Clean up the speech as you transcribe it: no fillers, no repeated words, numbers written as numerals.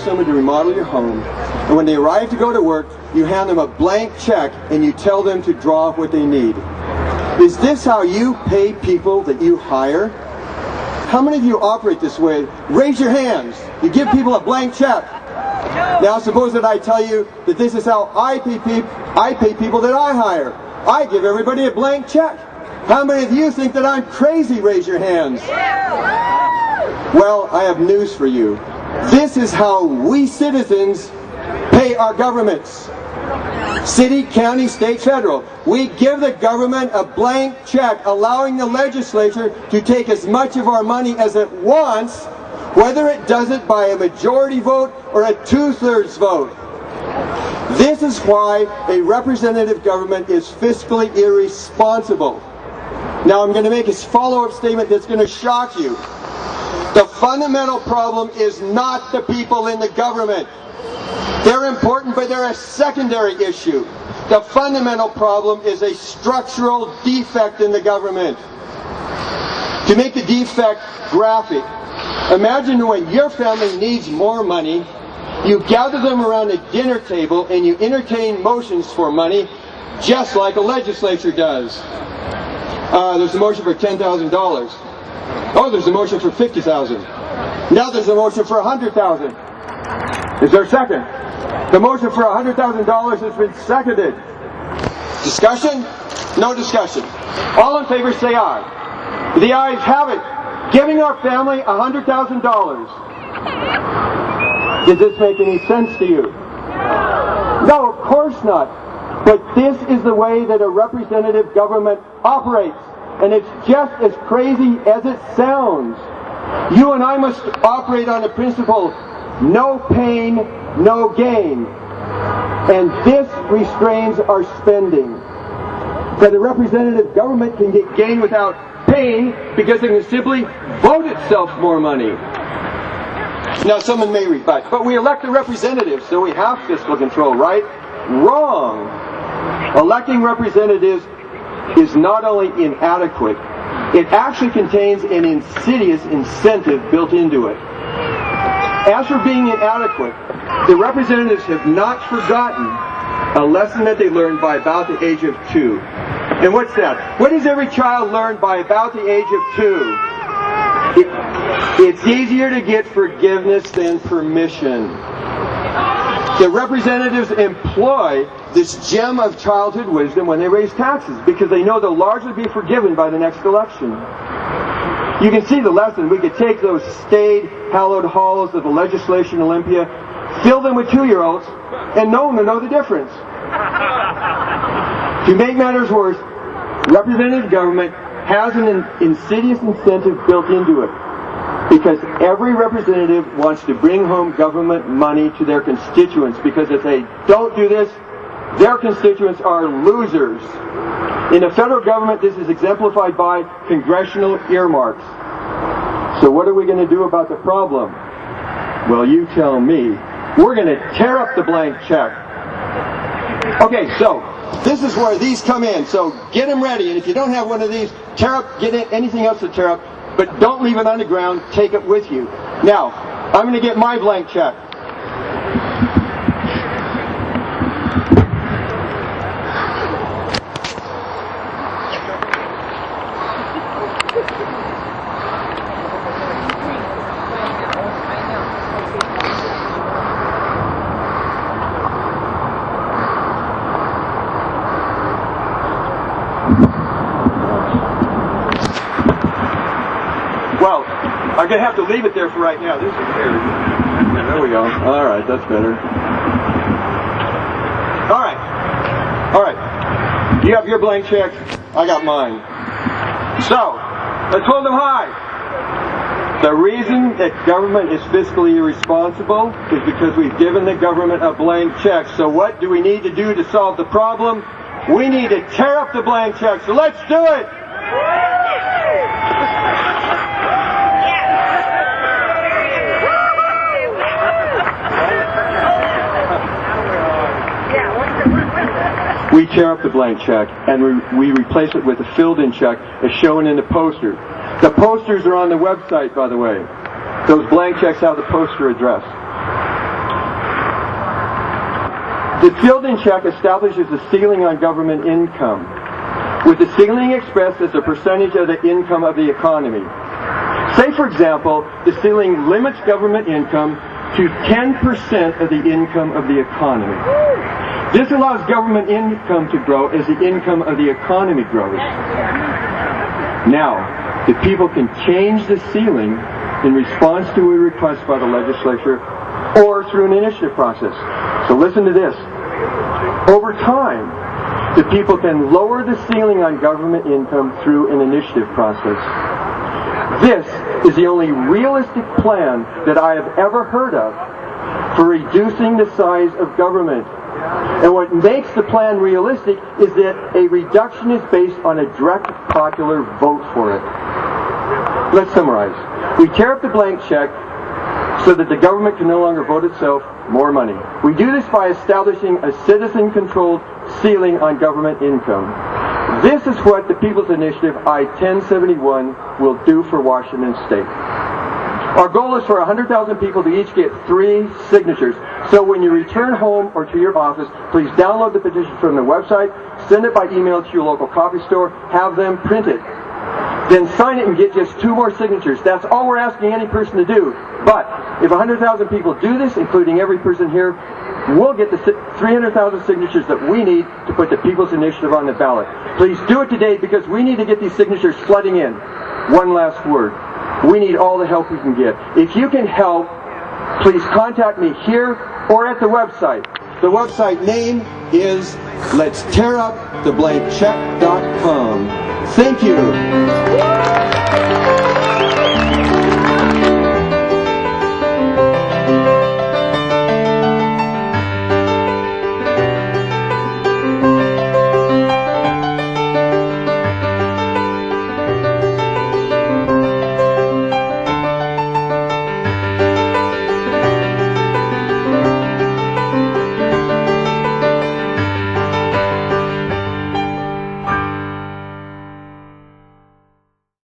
someone to remodel your home, and when they arrive to go to work, you hand them a blank check and you tell them to draw what they need. Is this how you pay people that you hire? How many of you operate this way? Raise your hands. You give people a blank check. Now suppose that I tell you that this is how I pay people that I hire. I give everybody a blank check. How many of you think that I'm crazy? Raise your hands. Well, I have news for you. This is how we citizens pay our governments. City, county, state, federal. We give the government a blank check, allowing the legislature to take as much of our money as it wants, whether it does it by a majority vote or a 2/3 vote. This is why a representative government is fiscally irresponsible. Now I'm going to make a follow-up statement that's going to shock you. The fundamental problem is not the people in the government. They're important, but they're a secondary issue. The fundamental problem is a structural defect in the government. To make the defect graphic, imagine when your family needs more money, you gather them around a dinner table and you entertain motions for money, just like a legislature does. There's a motion for $10,000. Oh, there's a motion for $50,000. Now there's a motion for $100,000. Is there a second? The motion for $100,000 has been seconded. Discussion? No discussion. All in favor say aye. The ayes have it. Giving our family $100,000. Does this make any sense to you? No, of course not. But this is the way that a representative government operates. And it's just as crazy as it sounds. You and I must operate on the principle, no pain, no gain. And this restrains our spending. That a representative government can get gain without pain because it can simply vote itself more money. Now someone may rebut, but we elect a representative, so we have fiscal control, right? Wrong. Electing representatives is not only inadequate, it actually contains an insidious incentive built into it. As for being inadequate, the representatives have not forgotten a lesson that they learned by about the age of 2. And what's that? What does every child learn by about the age of 2? It's easier to get forgiveness than permission. The representatives employ this gem of childhood wisdom when they raise taxes because they know they'll largely be forgiven by the next election. You can see the lesson. We could take those staid, hallowed halls of the legislation Olympia, fill them with 2-year-olds, and no one will know the difference. To make matters worse, representative government has an insidious incentive built into it. Because every representative wants to bring home government money to their constituents, because if they don't do this, their constituents are losers. In the federal government, this is exemplified by congressional earmarks. So what are we going to do about the problem? Well, you tell me. We're going to tear up the blank check. Okay, so this is where these come in. So get them ready. And if you don't have one of these, tear up, get anything else to tear up. But don't leave it on the ground. Take it with you. Now, I'm going to get my blank check. Well, I'm going to have to leave it there for right now. This is weird. There we go. All right, that's better. All right. All right. You have your blank check. I got mine. So, let's hold them high. The reason that government is fiscally irresponsible is because we've given the government a blank check. So what do we need to do to solve the problem? We need to tear up the blank check. So let's do it! We tear up the blank check and we replace it with a filled-in check as shown in the poster. The posters are on the website, by the way. Those blank checks have the poster address. The sealed-in check establishes a ceiling on government income, with the ceiling expressed as a percentage of the income of the economy. Say, for example, the ceiling limits government income to 10% of the income of the economy. This allows government income to grow as the income of the economy grows. Now, the people can change the ceiling in response to a request by the legislature or through an initiative process. So listen to this. Over time, the people can lower the ceiling on government income through an initiative process. This is the only realistic plan that I have ever heard of for reducing the size of government. And what makes the plan realistic is that a reduction is based on a direct popular vote for it. Let's summarize. We tear up the blank check so that the government can no longer vote itself more money. We do this by establishing a citizen-controlled ceiling on government income. This is what the People's Initiative I-1071 will do for Washington State. Our goal is for 100,000 people to each get 3 signatures. So when you return home or to your office, please download the petition from the website, send it by email to your local coffee store, have them print it. Then sign it and get just 2 more signatures. That's all we're asking any person to do. But if 100,000 people do this, including every person here, we'll get the 300,000 signatures that we need to put the People's Initiative on the ballot. Please do it today because we need to get these signatures flooding in. One last word. We need all the help we can get. If you can help, please contact me here or at the website. The website name is letstearuptheblankcheck.com. Thank you.